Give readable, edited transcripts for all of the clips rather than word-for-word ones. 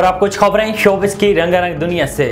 اور آپ کچھ خبریں شوبز کی رنگا رنگ دنیا سے۔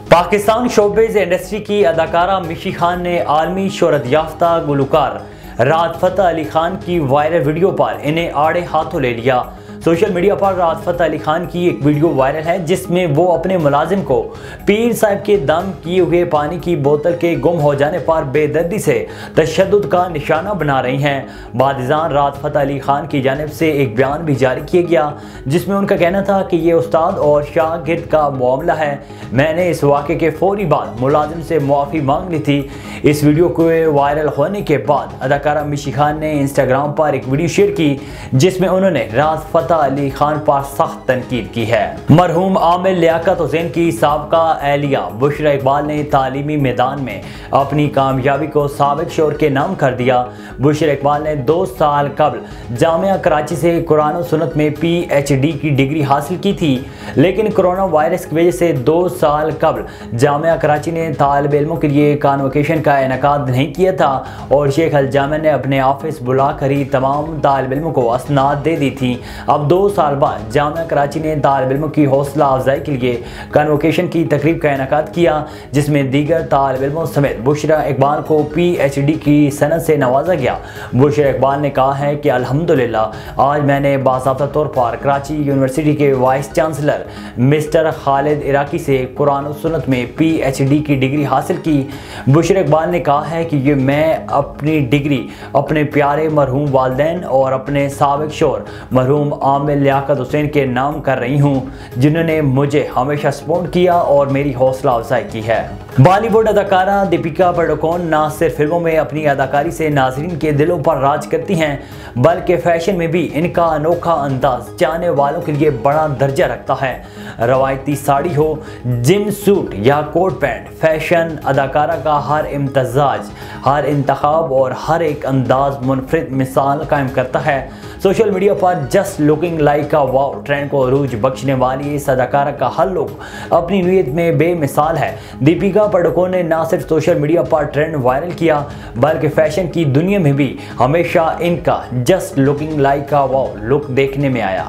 پاکستان شوبز انڈسٹری کی اداکارہ مشی خان نے عالمی شہرت یافتہ گلوکار راحت فتح علی خان کی وائرل ویڈیو پر انہیں آڑے ہاتھوں لے لیا۔ سوشل میڈیا پر راحت فتح علی خان کی ایک ویڈیو وائرل ہے جس میں وہ اپنے ملازم کو پیر صاحب کے دم کیے ہوئے پانی کی بوتل کے گم ہو جانے پر بے دردی سے تشدد کا نشانہ بنا رہی ہیں۔ بعد ازاں راحت فتح علی خان کی جانب سے ایک بیان بھی جاری کیا گیا جس میں ان کا کہنا تھا کہ یہ استاد اور شاگرد کا معاملہ ہے، میں نے اس واقعے کے فوری بعد ملازم سے معافی مانگ لی تھی۔ اس ویڈیو کو وائرل ہونے کے بعد اداکارہ مشی خان نے انسٹاگرام پر ایک ویڈیو شیئر کی جس میں انہوں نے راحت فتح علی خان پر سخت تنقید کی ہے۔ مرحوم عامر لیاقت حسین کی سابقہ اہلیہ بشرا اقبال نے تعلیمی میدان میں اپنی کامیابی کو سابق شور کے نام کر دیا۔ بشرا اقبال نے 2 سال قبل جامعہ کراچی سے قرآن و سنت میں پی ایچ ڈی کی ڈگری حاصل کی تھی، لیکن کرونا وائرس کی وجہ سے 2 سال قبل جامعہ کراچی نے طالب علموں کے لیے کانوکیشن کا انعقاد نہیں کیا تھا اور شیخ الجامعہ نے اپنے آفس بلا کر ہی تمام طالب علموں کو اسناد دے دی تھی۔ اب 2 سال بعد جامعہ کراچی نے طالب علموں کی حوصلہ افزائی کے لیے کنوکیشن کی تقریب کا انعقاد کیا جس میں دیگر طالب علموں سمیت بشرا اقبال کو پی ایچ ڈی کی سند سے نوازا گیا۔ بشرا اقبال نے کہا ہے کہ الحمدللہ آج میں نے باضابطہ طور پر کراچی یونیورسٹی کے وائس چانسلر مسٹر خالد عراقی سے قرآن و سنت میں پی ایچ ڈی کی ڈگری حاصل کی۔ بشرا اقبال نے کہا ہے کہ یہ میں اپنی ڈگری اپنے پیارے مرحوم والدین اور اپنے سابق شوہر مرحوم عامر لیاقت حسین کے نام کر رہی ہوں جنہوں نے مجھے ہمیشہ سپورٹ کیا اور میری حوصلہ افزائی کی ہے۔ بالی ووڈ اداکارہ دیپیکا پڈوکون نہ صرف فلموں میں اپنی اداکاری سے ناظرین کے دلوں پر راج کرتی ہیں بلکہ فیشن میں بھی ان کا انوکھا انداز چاہنے والوں کے لیے بڑا درجہ رکھتا ہے۔ روایتی ساڑی ہو، جم سوٹ یا کوٹ پینٹ، فیشن اداکارہ کا ہر امتزاج، ہر انتخاب اور ہر ایک انداز منفرد مثال قائم کرتا ہے۔ سوشل میڈیا پر just looking like a wow trend کو عروج بخشنے والی اس اداکارہ کا ہر لک اپنی نوعیت میں بے مثال ہے۔ دیپیکا پڈوکون نے نہ صرف سوشل میڈیا پر ٹرینڈ وائرل کیا بلکہ فیشن کی دنیا میں بھی ہمیشہ ان کا جسٹ لوکنگ لائک اے واو لک دیکھنے میں آیا۔